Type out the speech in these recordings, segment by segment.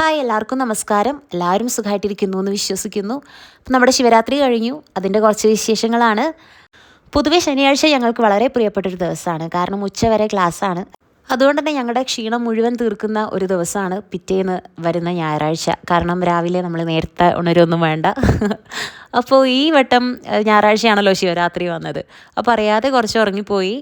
Hi എല്ലാവർക്കും നമസ്കാരം. എല്ലാവരും സുഖമായിട്ടിരിക്കുന്നു എന്ന് വിശ്വസിക്കുന്നു. അപ്പം നമ്മുടെ ശിവരാത്രി കഴിഞ്ഞു. അതിൻ്റെ കുറച്ച് വിശേഷങ്ങളാണ്. പൊതുവെ ശനിയാഴ്ച ഞങ്ങൾക്ക് വളരെ പ്രിയപ്പെട്ടൊരു ദിവസമാണ്. കാരണം ഉച്ചവരെ ക്ലാസ്സാണ്. അതുകൊണ്ട് തന്നെ ഞങ്ങളുടെ ക്ഷീണം മുഴുവൻ തീർക്കുന്ന ഒരു ദിവസമാണ് പിറ്റേന്ന് വരുന്ന ഞായറാഴ്ച. കാരണം രാവിലെ നമ്മൾ നേരത്തെ ഉണരൊന്നും വേണ്ട. അപ്പോൾ ഈ വട്ടം ഞായറാഴ്ചയാണല്ലോ ശിവരാത്രി വന്നത്. അപ്പോൾ അറിയാതെ കുറച്ച് ഉറങ്ങിപ്പോയി.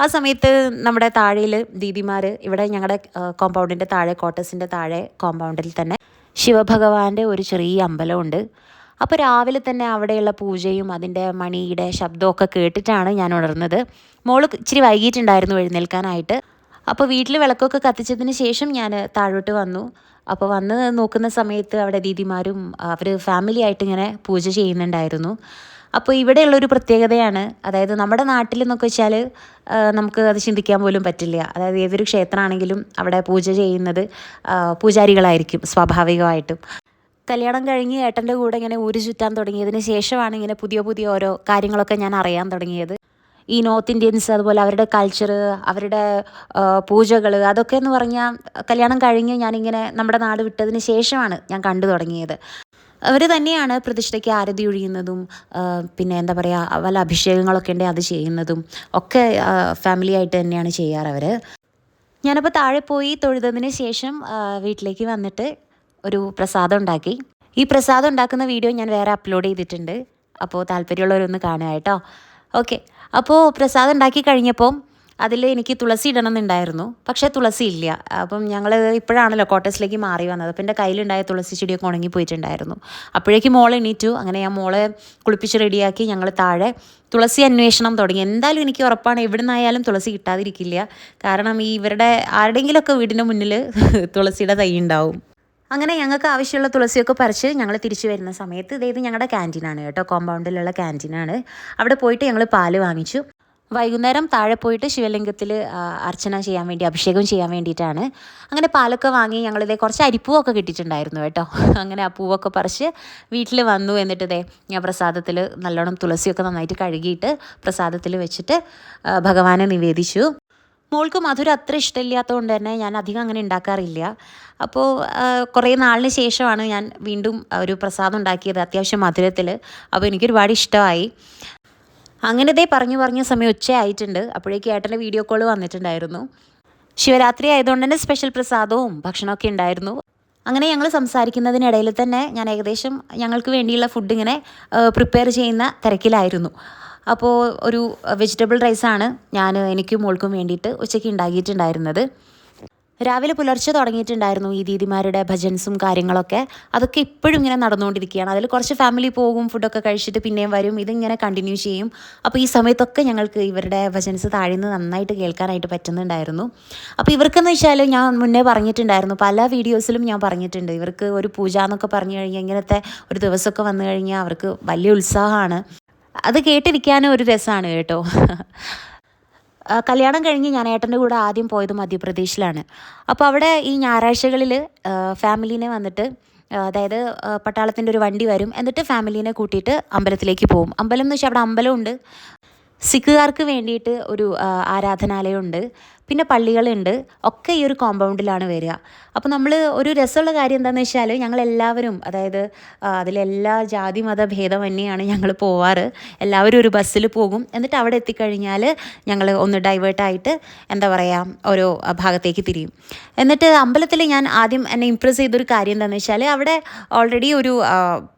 ആ സമയത്ത് നമ്മുടെ താഴെയിൽ ദീദിമാർ ഇവിടെ ഞങ്ങളുടെ കോമ്പൗണ്ടിൻ്റെ താഴെ ക്വാർട്ടേഴ്സിൻ്റെ താഴെ കോമ്പൗണ്ടിൽ തന്നെ ശിവഭഗവാന്റെ ഒരു ചെറിയ അമ്പലമുണ്ട്. അപ്പോൾ രാവിലെ തന്നെ അവിടെയുള്ള പൂജയും അതിൻ്റെ മണിയുടെ ശബ്ദമൊക്കെ കേട്ടിട്ടാണ് ഞാൻ ഉണർന്നത്. മോള് ഇച്ചിരി വൈകിട്ടുണ്ടായിരുന്നു എഴുന്നേൽക്കാനായിട്ട്. അപ്പോൾ വീട്ടിൽ വിളക്കൊക്കെ കത്തിച്ചതിന് ശേഷം ഞാൻ താഴോട്ട് വന്നു. അപ്പോൾ വന്ന് നോക്കുന്ന സമയത്ത് അവിടെ ദീദിമാരും അവർ ഫാമിലി ആയിട്ട് ഇങ്ങനെ പൂജ ചെയ്യുന്നുണ്ടായിരുന്നു. അപ്പോൾ ഇവിടെയുള്ളൊരു പ്രത്യേകതയാണ്, അതായത് നമ്മുടെ നാട്ടിൽ എന്നൊക്കെ വെച്ചാൽ നമുക്ക് അത് ചിന്തിക്കാൻ പോലും പറ്റില്ല. അതായത് ഏതൊരു ക്ഷേത്രമാണെങ്കിലും അവിടെ പൂജ ചെയ്യുന്നത് പൂജാരികളായിരിക്കും സ്വാഭാവികമായിട്ടും. കല്യാണം കഴിഞ്ഞ് ഏട്ടൻ്റെ കൂടെ ഇങ്ങനെ ഊര് ചുറ്റാൻ തുടങ്ങിയതിന് ശേഷമാണ് ഇങ്ങനെ പുതിയ പുതിയ ഓരോ കാര്യങ്ങളൊക്കെ ഞാൻ അറിയാൻ തുടങ്ങിയത്. ഈ നോർത്ത് ഇന്ത്യൻസ് അതുപോലെ അവരുടെ കൾച്ചർ, അവരുടെ പൂജകൾ, അതൊക്കെ എന്ന് പറഞ്ഞാൽ കല്യാണം കഴിഞ്ഞ് ഞാനിങ്ങനെ നമ്മുടെ നാട് വിട്ടതിന് ശേഷമാണ് ഞാൻ കണ്ടു തുടങ്ങിയത്. അവർ തന്നെയാണ് പ്രതിഷ്ഠയ്ക്ക് ആരതി ഒഴിയുന്നതും പിന്നെ എന്താ പറയുക വല്ല അഭിഷേകങ്ങളൊക്കെ ഉണ്ടെങ്കിൽ അത് ചെയ്യുന്നതും ഒക്കെ ഫാമിലി ആയിട്ട് തന്നെയാണ് ചെയ്യാറ് അവർ. ഞാനപ്പോൾ താഴെ പോയി തൊഴുതതിന് ശേഷം വീട്ടിലേക്ക് വന്നിട്ട് ഒരു പ്രസാദം ഉണ്ടാക്കി. ഈ പ്രസാദം ഉണ്ടാക്കുന്ന വീഡിയോ ഞാൻ വേറെ അപ്ലോഡ് ചെയ്തിട്ടുണ്ട്. അപ്പോൾ താല്പര്യമുള്ളവരൊന്ന് കാണുക കേട്ടോ. ഓക്കെ, അപ്പോൾ പ്രസാദം ഉണ്ടാക്കി കഴിഞ്ഞപ്പോൾ അതിൽ എനിക്ക് തുളസി ഇടണമെന്നുണ്ടായിരുന്നു. പക്ഷേ തുളസി ഇല്ല. അപ്പം ഞങ്ങൾ ഇപ്പോഴാണല്ലോ ക്വാർട്ടേഴ്സിലേക്ക് മാറി വന്നത്. അപ്പം എൻ്റെ കയ്യിലുണ്ടായ തുളസി ചെടിയൊക്കെ ഉണങ്ങിപ്പോയിട്ടുണ്ടായിരുന്നു. അപ്പോഴേക്കും മോളെ എണീറ്റു. അങ്ങനെ ഞാൻ മോളെ കുളിപ്പിച്ച് റെഡിയാക്കി ഞങ്ങൾ താഴെ തുളസി അന്വേഷണം തുടങ്ങി. എന്തായാലും എനിക്ക് ഉറപ്പാണ് എവിടെ നിന്നായാലും തുളസി കിട്ടാതിരിക്കില്ല. കാരണം ഈ ഇവരുടെ ആരുടെയെങ്കിലുമൊക്കെ വീടിൻ്റെ മുന്നിൽ തുളസിയുടെ തൈ ഉണ്ടാവും. അങ്ങനെ ഞങ്ങൾക്ക് ആവശ്യമുള്ള തുളസിയൊക്കെ പറിച്ച് ഞങ്ങൾ തിരിച്ചു വരുന്ന സമയത്ത് ഇതേത് ഞങ്ങളുടെ ക്യാൻറ്റീനാണ് കേട്ടോ, കോമ്പൗണ്ടിലുള്ള ക്യാൻറ്റീനാണ്. അവിടെ പോയിട്ട് ഞങ്ങൾ പാല് വാങ്ങിച്ചു. വൈകുന്നേരം താഴെ പോയിട്ട് ശിവലിംഗത്തിൽ അർച്ചന ചെയ്യാൻ വേണ്ടി, അഭിഷേകം ചെയ്യാൻ വേണ്ടിയിട്ടാണ്. അങ്ങനെ പാലൊക്കെ വാങ്ങി ഞങ്ങളിതേ കുറച്ച് അരിപ്പൂവൊക്കെ കിട്ടിയിട്ടുണ്ടായിരുന്നു കേട്ടോ. അങ്ങനെ ആ പൂവൊക്കെ പറിച്ച് വീട്ടിൽ വന്നു. എന്നിട്ട് ഞാൻ പ്രസാദത്തിൽ നല്ലോണം തുളസിയൊക്കെ നന്നായിട്ട് കഴുകിയിട്ട് പ്രസാദത്തിൽ വെച്ചിട്ട് ഭഗവാനെ നിവേദിച്ചു. മോൾക്ക് മധുരം അത്ര ഇഷ്ടമില്ലാത്തതുകൊണ്ട് തന്നെ ഞാൻ അധികം അങ്ങനെ ഉണ്ടാക്കാറില്ല. അപ്പോൾ കുറേ നാളിന് ശേഷമാണ് ഞാൻ വീണ്ടും ഒരു പ്രസാദം ഉണ്ടാക്കിയത് അത്യാവശ്യം മധുരത്തിൽ. അപ്പോൾ എനിക്കൊരുപാട് ഇഷ്ടമായി. അങ്ങനെ പറഞ്ഞ സമയം ഉച്ചയായിട്ടുണ്ട്. അപ്പോഴേക്കും ഏട്ടൻ്റെ വീഡിയോ കോൾ വന്നിട്ടുണ്ടായിരുന്നു. ശിവരാത്രി ആയതുകൊണ്ട് തന്നെ സ്പെഷ്യൽ പ്രസാദവും ഭക്ഷണമൊക്കെ ഉണ്ടായിരുന്നു. അങ്ങനെ ഞങ്ങൾ സംസാരിക്കുന്നതിനിടയിൽ തന്നെ ഞാൻ ഏകദേശം ഞങ്ങൾക്ക് വേണ്ടിയുള്ള ഫുഡ് ഇങ്ങനെ പ്രിപ്പയർ ചെയ്യുന്ന തിരക്കിലായിരുന്നു. അപ്പോൾ ഒരു വെജിറ്റബിൾ റൈസാണ് എനിക്കും മോൾക്കും വേണ്ടിയിട്ട് ഉച്ചയ്ക്ക് ഉണ്ടാക്കിയിട്ടുണ്ടായിരുന്നത്. രാവിലെ പുലർച്ചെ തുടങ്ങിയിട്ടുണ്ടായിരുന്നു ഈ ദീദിമാരുടെ ഭജൻസും കാര്യങ്ങളൊക്കെ. അതൊക്കെ ഇപ്പോഴും ഇങ്ങനെ നടന്നുകൊണ്ടിരിക്കുകയാണ്. അതിൽ കുറച്ച് ഫാമിലി പോകും, ഫുഡൊക്കെ കഴിച്ചിട്ട് പിന്നെയും വരും, ഇതിങ്ങനെ കണ്ടിന്യൂ ചെയ്യും. അപ്പോൾ ഈ സമയത്തൊക്കെ ഞങ്ങൾക്ക് ഇവരുടെ ഭജൻസ് താഴെ നിന്ന് നന്നായിട്ട് കേൾക്കാനായിട്ട് പറ്റുന്നുണ്ടായിരുന്നു. അപ്പോൾ ഇവർക്കെന്ന് വെച്ചാൽ ഞാൻ മുന്നേ പറഞ്ഞിട്ടുണ്ടായിരുന്നു, പല വീഡിയോസിലും ഞാൻ പറഞ്ഞിട്ടുണ്ട്, ഇവർക്ക് ഒരു പൂജ എന്നൊക്കെ പറഞ്ഞു കഴിഞ്ഞാൽ ഇങ്ങനത്തെ ഒരു ദിവസമൊക്കെ വന്നു കഴിഞ്ഞാൽ അവർക്ക് വലിയ ഉത്സാഹമാണ്. അത് കേട്ടിരിക്കാനും ഒരു രസമാണ് കേട്ടോ. കല്യാണം കഴിഞ്ഞ് ഞാൻ ഏട്ടൻ്റെ കൂടെ ആദ്യം പോയത് മധ്യപ്രദേശിലാണ്. അപ്പോൾ അവിടെ ഈ ഞായറാഴ്ചകളിൽ ഫാമിലീനെ വന്നിട്ട്, അതായത് പട്ടാളത്തിൻ്റെ ഒരു വണ്ടി വരും, എന്നിട്ട് ഫാമിലീനെ കൂട്ടിയിട്ട് അമ്പലത്തിലേക്ക് പോകും. അമ്പലം എന്ന് വെച്ചാൽ അവിടെ അമ്പലമുണ്ട്, സിഖുകാർക്ക് വേണ്ടിയിട്ട് ഒരു ആരാധനാലയമുണ്ട്, പിന്നെ പള്ളികളുണ്ട്, ഒക്കെ ഈ ഒരു കോമ്പൗണ്ടിലാണ് വരിക. അപ്പോൾ നമ്മൾ ഒരു രസമുള്ള കാര്യം എന്താണെന്ന് വെച്ചാൽ ഞങ്ങളെല്ലാവരും, അതായത് അതിലെല്ലാ ജാതി മത ഭേദമന്യെയാണ് ഞങ്ങൾ പോവാറ്. എല്ലാവരും ഒരു ബസ്സിൽ പോകും. എന്നിട്ട് അവിടെ എത്തിക്കഴിഞ്ഞാൽ ഞങ്ങൾ ഒന്ന് ഡൈവേർട്ടായിട്ട് എന്താ പറയുക ഓരോ ഭാഗത്തേക്ക് തിരിയും. എന്നിട്ട് അമ്പലത്തിൽ ഞാൻ ആദ്യം എന്നെ ഇമ്പ്രസ് ചെയ്തൊരു കാര്യം എന്താണെന്ന് വെച്ചാൽ അവിടെ ഓൾറെഡി ഒരു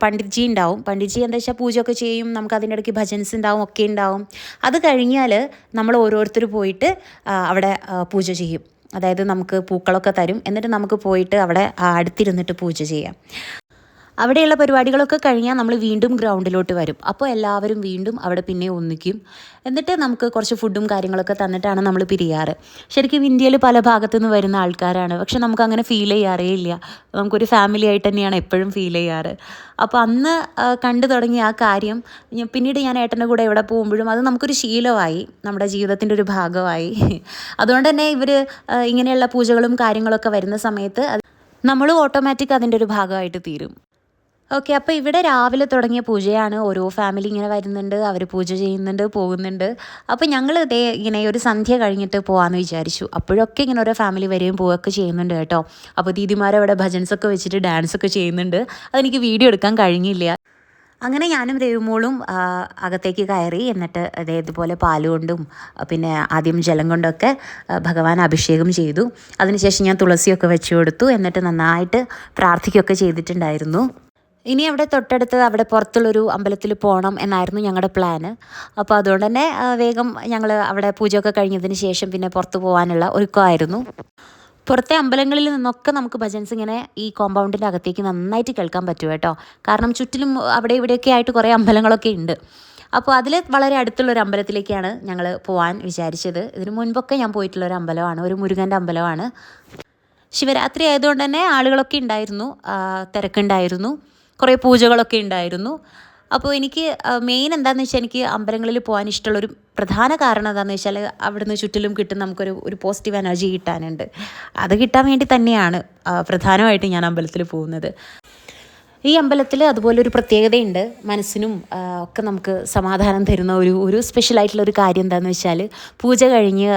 പണ്ഡിറ്റ്ജി ഉണ്ടാവും. പണ്ഡിറ്റ്ജി എന്താ വെച്ചാൽ പൂജയൊക്കെ ചെയ്യും, നമുക്ക് അതിൻ്റെ ഇടയ്ക്ക് ഭജൻസ് ഉണ്ടാവും, ഒക്കെ ഉണ്ടാവും. അത് കഴിഞ്ഞാൽ നമ്മൾ ഓരോരുത്തർ പോയിട്ട് അവിടെ പൂജ ചെയ്യും. അതായത് നമുക്ക് പൂക്കളൊക്കെ തരും, എന്നിട്ട് നമുക്ക് പോയിട്ട് അവിടെ അടുത്തിരുന്നിട്ട് പൂജ ചെയ്യാം. അവിടെയുള്ള പരിപാടികളൊക്കെ കഴിഞ്ഞാൽ നമ്മൾ വീണ്ടും ഗ്രൗണ്ടിലോട്ട് വരും. അപ്പോൾ എല്ലാവരും വീണ്ടും അവിടെ പിന്നെ ഒന്നിക്കും. എന്നിട്ട് നമുക്ക് കുറച്ച് ഫുഡും കാര്യങ്ങളൊക്കെ തന്നിട്ടാണ് നമ്മൾ പിരിയാറ്. ശരിക്കും ഇന്ത്യയിൽ പല ഭാഗത്തു നിന്ന് വരുന്ന ആൾക്കാരാണ്, പക്ഷെ നമുക്കങ്ങനെ ഫീൽ ചെയ്യാറേ ഇല്ല. നമുക്കൊരു ഫാമിലി ആയിട്ട് തന്നെയാണ് എപ്പോഴും ഫീൽ ചെയ്യാറ്. അപ്പോൾ അന്ന് കണ്ടു തുടങ്ങിയ ആ കാര്യം പിന്നീട് ഞാൻ ഏട്ടൻ്റെ കൂടെ എവിടെ പോകുമ്പോഴും അത് നമുക്കൊരു ശീലമായി, നമ്മുടെ ജീവിതത്തിൻ്റെ ഒരു ഭാഗമായി. അതുകൊണ്ട് തന്നെ ഇവർ ഇങ്ങനെയുള്ള പൂജകളും കാര്യങ്ങളൊക്കെ വരുന്ന സമയത്ത് നമ്മൾ ഓട്ടോമാറ്റിക് അതിൻ്റെ ഒരു ഭാഗമായിട്ട് തീരും. ഓക്കെ, അപ്പോൾ ഇവിടെ രാവിലെ തുടങ്ങിയ പൂജയാണ്. ഓരോ ഫാമിലി ഇങ്ങനെ വരുന്നുണ്ട്, അവർ പൂജ ചെയ്യുന്നുണ്ട്, പോകുന്നുണ്ട്. അപ്പോൾ ഞങ്ങൾ ഇതേ ഇങ്ങനെ ഒരു സന്ധ്യ കഴിഞ്ഞിട്ട് പോകാമെന്ന് വിചാരിച്ചു. അപ്പോഴൊക്കെ ഇങ്ങനെ ഓരോ ഫാമിലി വരികയും പോവുകയൊക്കെ ചെയ്യുന്നുണ്ട് കേട്ടോ. അപ്പോൾ ദീദിമാരവിടെ ഭജൻസൊക്കെ വെച്ചിട്ട് ഡാൻസൊക്കെ ചെയ്യുന്നുണ്ട്. അതെനിക്ക് വീഡിയോ എടുക്കാൻ കഴിഞ്ഞില്ല. അങ്ങനെ ഞാനും രവിമോളും അകത്തേക്ക് കയറി. എന്നിട്ട് ഇതുപോലെ പാലുകൊണ്ടും പിന്നെ ആദ്യം ജലം കൊണ്ടൊക്കെ ഭഗവാൻ അഭിഷേകം ചെയ്തു. അതിനുശേഷം ഞാൻ തുളസിയൊക്കെ വെച്ച് കൊടുത്തു. എന്നിട്ട് നന്നായിട്ട് പ്രാർത്ഥിക്കുകയൊക്കെ ചെയ്തിട്ടുണ്ടായിരുന്നു. ഇനി അവിടെ തൊട്ടടുത്ത് അവിടെ പുറത്തുള്ളൊരു അമ്പലത്തിൽ പോകണം എന്നായിരുന്നു ഞങ്ങളുടെ പ്ലാന്. അപ്പോൾ അതുകൊണ്ട് തന്നെ വേഗം ഞങ്ങൾ അവിടെ പൂജയൊക്കെ കഴിഞ്ഞതിന് ശേഷം പിന്നെ പുറത്ത് പോകാനുള്ള ഒരുക്കമായിരുന്നു. പുറത്തെ അമ്പലങ്ങളിൽ നിന്നൊക്കെ നമുക്ക് ഭജൻസ് ഇങ്ങനെ ഈ കോമ്പൗണ്ടിൻ്റെ അകത്തേക്ക് നന്നായിട്ട് കേൾക്കാൻ പറ്റും കേട്ടോ. കാരണം ചുറ്റിലും അവിടെ ഇവിടെയൊക്കെ ആയിട്ട് കുറേ അമ്പലങ്ങളൊക്കെ ഉണ്ട്. അപ്പോൾ അതിൽ വളരെ അടുത്തുള്ളൊരു അമ്പലത്തിലേക്കാണ് ഞങ്ങൾ പോകാൻ വിചാരിച്ചത്. ഇതിനു മുൻപൊക്കെ ഞാൻ പോയിട്ടുള്ളൊരു അമ്പലമാണ്, ഒരു മുരുകൻ്റെ അമ്പലമാണ്. ശിവരാത്രി ആയതുകൊണ്ട് തന്നെ ആളുകളൊക്കെ ഉണ്ടായിരുന്നു, തിരക്കുണ്ടായിരുന്നു, കുറേ പൂജകളൊക്കെ ഉണ്ടായിരുന്നു. അപ്പോൾ എനിക്ക് മെയിൻ എന്താണെന്ന് വെച്ചാൽ എനിക്ക് അമ്പലങ്ങളിൽ പോകാൻ ഇഷ്ടമുള്ളൊരു പ്രധാന കാരണം എന്താണെന്ന് വെച്ചാൽ അവിടുന്ന് ചുറ്റിലും കിട്ടും നമുക്കൊരു പോസിറ്റീവ് എനർജി കിട്ടാനുണ്ട്. അത് കിട്ടാൻ വേണ്ടി തന്നെയാണ് പ്രധാനമായിട്ട് ഞാൻ അമ്പലത്തിൽ പോകുന്നത്. ഈ അമ്പലത്തിൽ അതുപോലെ ഒരു പ്രത്യേകതയുണ്ട്. മനസ്സിനും ഒക്കെ നമുക്ക് സമാധാനം തരുന്ന ഒരു സ്പെഷ്യലായിട്ടുള്ളൊരു കാര്യം എന്താണെന്ന് വെച്ചാൽ പൂജ കഴിഞ്ഞ്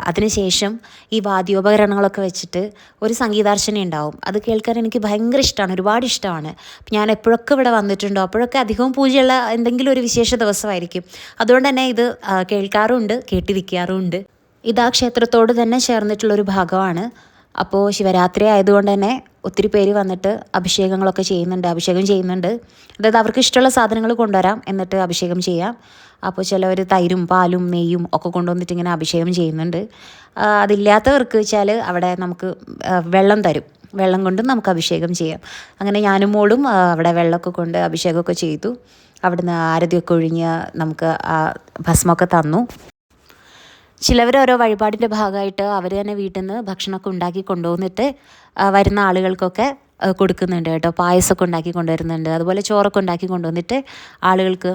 അതിനുശേഷം ഈ വാദ്യോപകരണങ്ങളൊക്കെ വെച്ചിട്ട് ഒരു സംഗീതാർച്ചന ഉണ്ടാവും. അത് കേൾക്കാൻ എനിക്ക് ഭയങ്കര ഇഷ്ടമാണ്, ഒരുപാട് ഇഷ്ടമാണ്. ഞാൻ എപ്പോഴൊക്കെ ഇവിടെ വന്നിട്ടുണ്ടോ അപ്പോഴൊക്കെ അധികവും പൂജയുള്ള എന്തെങ്കിലും ഒരു വിശേഷ ദിവസമായിരിക്കും. അതുകൊണ്ട് തന്നെ ഇത് കേൾക്കാറുമുണ്ട്, കേട്ടിരിക്കാറുമുണ്ട്. ഇത് ആ ക്ഷേത്രത്തോട് തന്നെ ചേർന്നിട്ടുള്ളൊരു ഭാഗമാണ്. അപ്പോൾ ശിവരാത്രി ആയതുകൊണ്ട് തന്നെ ഒത്തിരി പേര് വന്നിട്ട് അഭിഷേകം ചെയ്യുന്നുണ്ട്. അതായത് അവർക്ക് ഇഷ്ടമുള്ള സാധനങ്ങൾ കൊണ്ടുവരാം, എന്നിട്ട് അഭിഷേകം ചെയ്യാം. അപ്പോൾ ചിലവർ തൈരും പാലും നെയ്യും ഒക്കെ കൊണ്ടുവന്നിട്ട് ഇങ്ങനെ അഭിഷേകം ചെയ്യുന്നുണ്ട്. അതില്ലാത്തവർക്ക് വെച്ചാൽ അവിടെ നമുക്ക് വെള്ളം തരും, വെള്ളം കൊണ്ടും നമുക്ക് അഭിഷേകം ചെയ്യാം. അങ്ങനെ ഞാനും മോളും അവിടെ വെള്ളമൊക്കെ കൊണ്ട് അഭിഷേകമൊക്കെ ചെയ്തു. അവിടുന്ന് ആരതിയൊക്കെ ഒഴിഞ്ഞ് നമുക്ക് ഭസ്മമൊക്കെ തന്നു. ചിലവർ ഓരോ വഴിപാടിൻ്റെ ഭാഗമായിട്ട് അവർ തന്നെ വീട്ടിൽ നിന്ന് ഭക്ഷണമൊക്കെ ഉണ്ടാക്കി കൊണ്ടുവന്നിട്ട് വരുന്ന ആളുകൾക്കൊക്കെ കൊടുക്കുന്നുണ്ട് കേട്ടോ. പായസമൊക്കെ ഉണ്ടാക്കി കൊണ്ടുവരുന്നുണ്ട്, അതുപോലെ ചോറൊക്കെ ഉണ്ടാക്കി കൊണ്ടുവന്നിട്ട് ആളുകൾക്ക്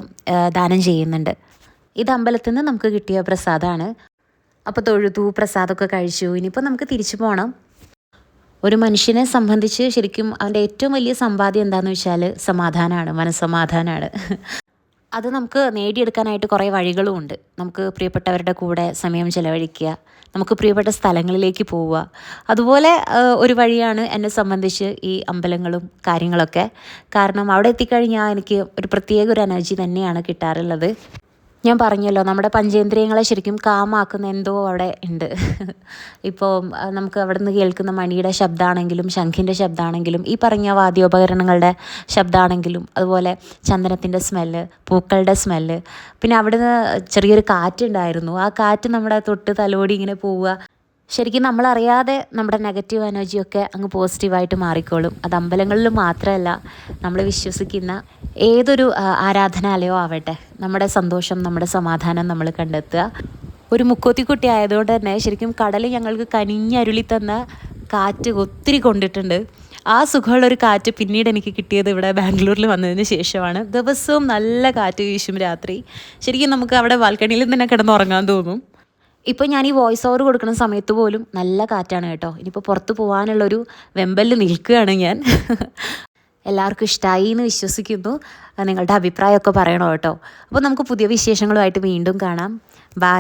ദാനം ചെയ്യുന്നുണ്ട്. ഇത് അമ്പലത്തിൽ നിന്ന് നമുക്ക് കിട്ടിയ പ്രസാദമാണ്. അപ്പോൾ തൊഴുതു, പ്രസാദമൊക്കെ കഴിച്ചു. ഇനിയിപ്പോൾ നമുക്ക് തിരിച്ചു പോകണം. ഒരു മനുഷ്യനെ സംബന്ധിച്ച് ശരിക്കും അവൻ്റെ ഏറ്റവും വലിയ സമ്പാദ്യം എന്താണെന്ന് വെച്ചാൽ സമാധാനമാണ്, മനസ്സമാധാനമാണ്. അത് നമുക്ക് നേടിയെടുക്കാനായിട്ട് കുറേ വഴികളും ഉണ്ട്. നമുക്ക് പ്രിയപ്പെട്ടവരുടെ കൂടെ സമയം ചിലവഴിക്കുക, നമുക്ക് പ്രിയപ്പെട്ട സ്ഥലങ്ങളിലേക്ക് പോവുക. അതുപോലെ ഒരു വഴിയാണ് എന്നെ സംബന്ധിച്ച് ഈ അമ്പലങ്ങളും കാര്യങ്ങളൊക്കെ. കാരണം അവിടെ എത്തിക്കഴിഞ്ഞാൽ എനിക്ക് ഒരു പ്രത്യേക ഒരു എനർജി തന്നെയാണ് കിട്ടാറുള്ളത്. ഞാൻ പറഞ്ഞല്ലോ, നമ്മുടെ പഞ്ചേന്ദ്രിയങ്ങളെ ശരിക്കും കാമാക്കുന്ന എന്തോ അവിടെ ഉണ്ട്. ഇപ്പോൾ നമുക്ക് അവിടെ നിന്ന് കേൾക്കുന്ന മണിയുടെ ശബ്ദമാണെങ്കിലും ശംഖിൻ്റെ ശബ്ദമാണെങ്കിലും ഈ പറഞ്ഞ വാദ്യോപകരണങ്ങളുടെ ശബ്ദമാണെങ്കിലും അതുപോലെ ചന്ദനത്തിൻ്റെ സ്മെല്ല്, പൂക്കളുടെ സ്മെല്ല്, പിന്നെ അവിടുന്ന് ചെറിയൊരു കാറ്റുണ്ടായിരുന്നു. ആ കാറ്റ് നമ്മുടെ തൊട്ട് തലോടി ഇങ്ങനെ പോവുക. ശരിക്കും നമ്മളറിയാതെ നമ്മുടെ നെഗറ്റീവ് എനർജിയൊക്കെ അങ്ങ് പോസിറ്റീവായിട്ട് മാറിക്കോളും. അത് അമ്പലങ്ങളിൽ മാത്രമല്ല, നമ്മൾ വിശ്വസിക്കുന്ന ഏതൊരു ആരാധനാലയോ ആവട്ടെ, നമ്മുടെ സന്തോഷം, നമ്മുടെ സമാധാനം നമ്മൾ കണ്ടെത്തുക. ഒരു മുക്കോത്തിക്കുട്ടി ആയതുകൊണ്ട് തന്നെ ശരിക്കും കടൽ ഞങ്ങൾക്ക് കനിഞ്ഞരുളി തന്ന കാറ്റ് ഒത്തിരി കൊണ്ടിട്ടുണ്ട്. ആ സുഖമുള്ളൊരു കാറ്റ് പിന്നീട് എനിക്ക് കിട്ടിയത് ഇവിടെ ബാംഗ്ലൂരിൽ വന്നതിന് ശേഷമാണ്. ദിവസവും നല്ല കാറ്റ് വീശും രാത്രി. ശരിക്കും നമുക്ക് അവിടെ ബാൽക്കണിയിൽ തന്നെ കിടന്നുറങ്ങാൻ തോന്നും. ഇപ്പോൾ ഞാൻ ഈ വോയിസ് ഓവർ കൊടുക്കുന്ന സമയത്ത് പോലും നല്ല കാറ്റാണ് കേട്ടോ. ഇനിയിപ്പോൾ പുറത്ത് പോകാനുള്ളൊരു വെമ്പലിൽ നിൽക്കുകയാണ് ഞാൻ. എല്ലാവർക്കും ഇഷ്ടമായി എന്ന് വിശ്വസിക്കുന്നു. നിങ്ങളുടെ അഭിപ്രായമൊക്കെ പറയണം കേട്ടോ. അപ്പോൾ നമുക്ക് പുതിയ വിശേഷങ്ങളുമായിട്ട് വീണ്ടും കാണാം. ബൈ.